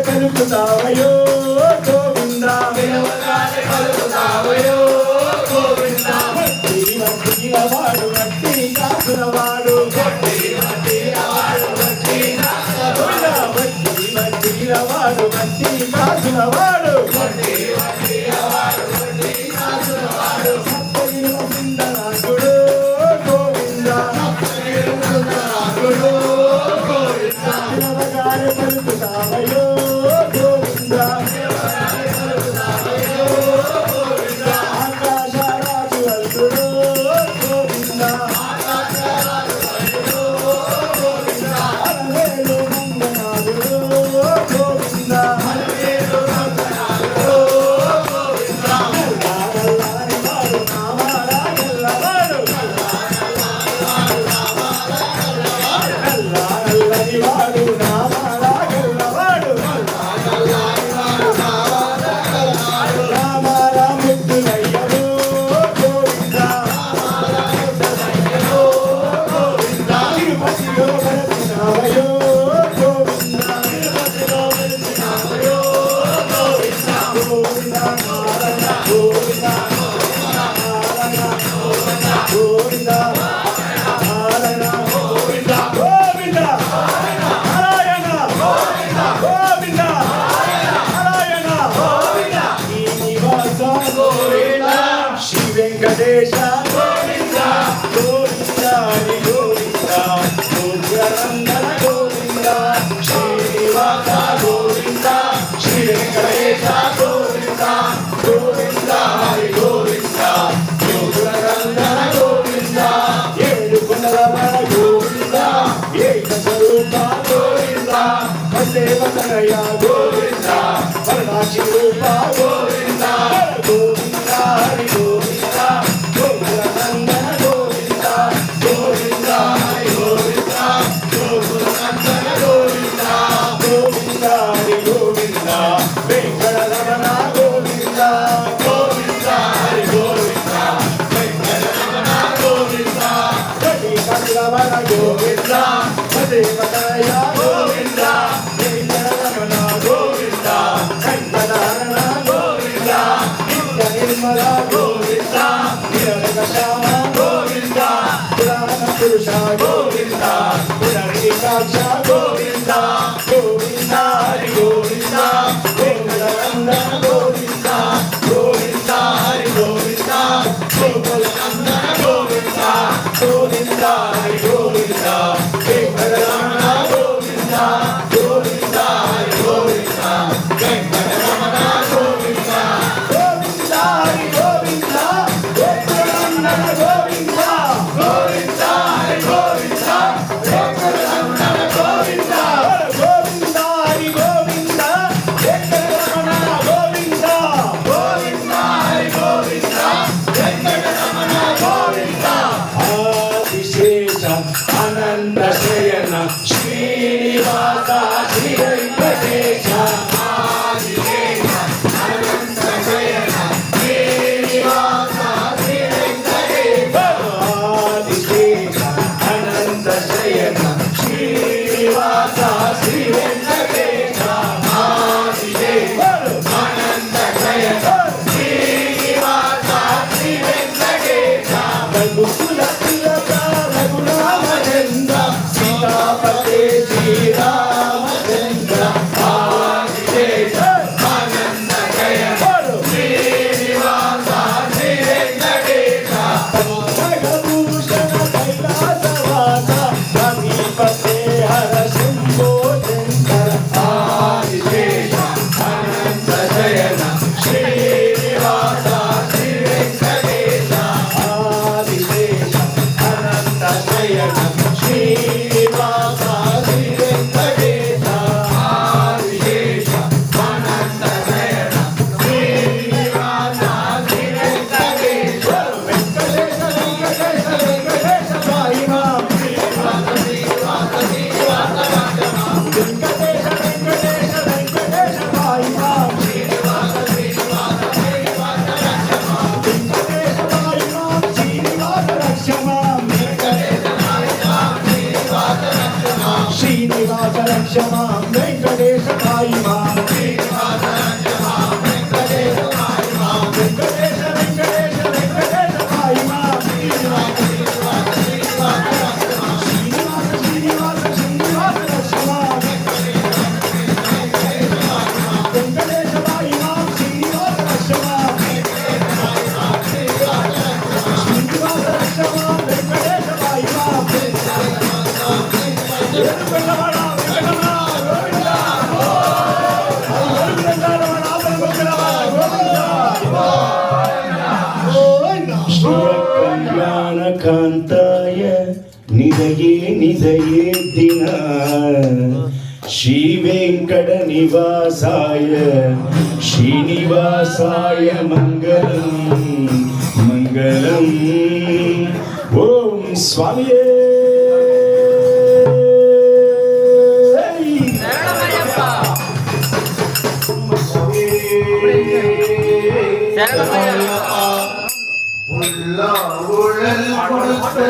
పలుకుతావయో గోవింద వాడు మట్టి కాసులవాడు వాడు మట్టి కాసులవాడు సిందనాకుడు గోవింద పలుకుతావయో గోవింద ఆకాశరాజు అల్లుడు గోవింద అలవేలు మంగనాథుడు గోవింద వాడు నామాల గల్లవాడు రామాల ముద్దులయ్యడు గోవింద తిరుపతిలో వెలసినావయో గోవింద గోవింద గోవింద గోవింద వెంకటేశ గోవింద గోవింద హరి గోవింద గోవింద గోవింద శ్రీనివాస గోవింద శ్రీ వెంకటేశ గోవింద గోవింద హరి గోవింద గోవింద గోవింద ఏడు కొండలవర గోవింద ఏక స్వరూప గోవింద దేవతనయ గోవింద వరదాక్షి రూప గోవింద గోవింద హరి గోవింద గోవింద దేవతయ గోవింద రమణ గోవింద కంఠధారణ గోవింద నిత్య నిర్మల గోవింద నిరవక శ్యామ గోవింద పురాణ పురుష గోవింద పునర్వికాక్ష గోవింద గోవింద హరి గోవింద వెంకటరంగ గోవింద గోవింద హరి గోవింద గోకులందన గోవింద గోవింద హరి గోవింద వెంకటరమణ గోవింద గోవింద హరి గోవింద వెంకటరమణ గోవింద గోవింద హరి గోవింద వెంకటరమణ గోవింద గోవింద హరి గోవింద వెంకటరమణ గోవింద గోవింద హరి గోవింద వెంకటరమణ గోవింద గోవింద హరి గోవింద వెంకటరమణ గోవింద ఆదిశేష అనంత శయన శ్రీనివాస శ్రీ వెంకటేశ ఆదిశేష అనంత శయన శ్రీనివాస శ్రీ వెంకటేశ ఆదిశేష అనంత శయన శ్రీనివాస శ్రీ వెంకటేశ ఆదిశేష అనంత శయన శ్రీనివాస శ్రీ వెంకటేశ రఘుకుల తిలక రఘురామచంద్ర సీతాపతే శ్రీరామచంద్ర ఆదిశేష అనంత శయన శ్రీనివాస శ్రీ వెంకటేశ పద్మభూషణ కైలాసవాస రవిపతే హర శంభో శంకర ఆదిశేష అనంత శయన శ్రీనివాస శ్రీ వెంకటేశ ఆదిశేష అనంత శయన శ్రీనివాస శ్రీ వెంకటేశ ఆదిశేష అనంత శయన శ్రీనివాస శ్రీ వెంకటేశ వెంకటేశ వెంకటేశ వెంకటేశ సాయిమా శ్రీనివాస శ్రీనివాస శ్రీనివాస రాజమా వెంకటేశ వెంకటేశ వెంకటేశ సాయిమా శ్రీనివాస శ్రీనివాస శ్రీనివాస రాజమా వెంకటేశ సాయిమా శ్రీనివాస రక్షమా వెంకటేశ సాయిమా శ్రీనివాస రక్షమా శ్రీనివాస రక్షమా వెంకటేశ సాయిమా ನಿದಯೇ ದಿನ ಶ್ರೀ ವೆಂಕಟ ನಿವಾಸಾಯ ಶ್ರೀನಿವಾಸಾಯ ಮಂಗಲಂ ಮಂಗಲಂ ಓಂ ಸ್ವಾಮಿಯೇ உள்ள ஊழல் கொடுத்த